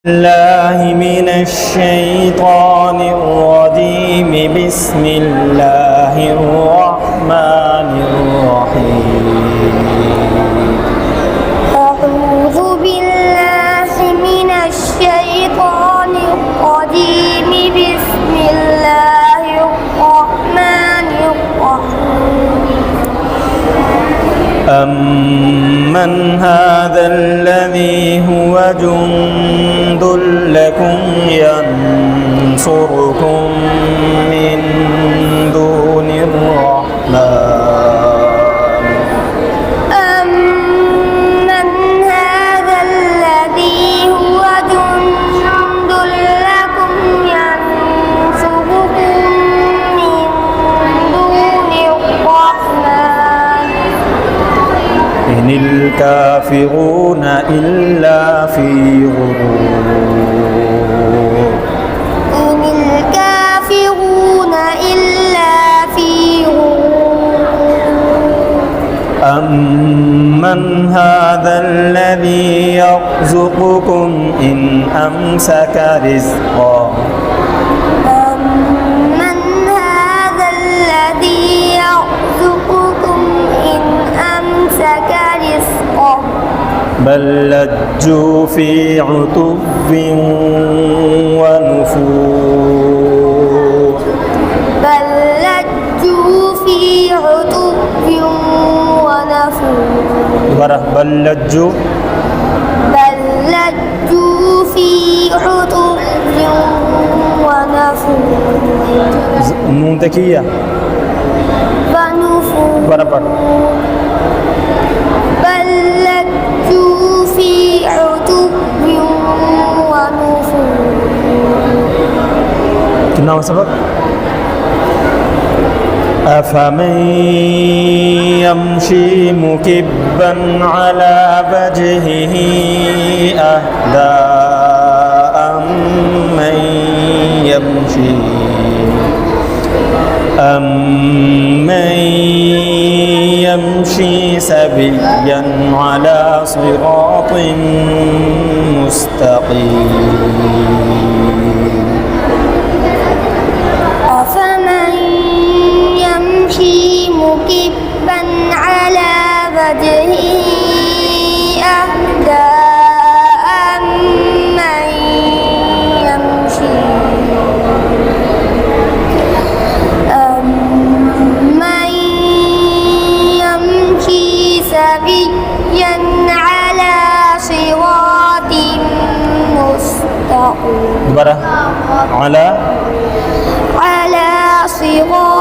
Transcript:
الله من الشيطان الرجيم بسم الله الرحمن الرحيم أعوذ بالله من الشيطان الرجيم بسم الله الرحمن الرحيم أمن هذا الذي هو جند لكم ينصركم من دون الرحمن أمن هذا الذي هو جند لكم ينصركم من دون الرحمن إن الكافرون إلا في غرور إن الكافرون إلا في غرور أمن هذا الذي يرزقكم إن أمسك رزقا أمن هذا الذي يرزقكم إن أمسك رزقه بل لجوا في عتو ونفور بل لجوا في عتو ونفور بل لجوا بل لجوا في عتو ونفور نون تكية ونفور برابر بل لجوا في عتو ونفور كنا سبق أفمن يمشي مكبا على وجهه أهدى أمن يمشي سويا على صراط مستقيم أفمن يمشي مكبا على وجهه أهدى أمن يمشي سويا على صراط مستقيم دوباره على على صراط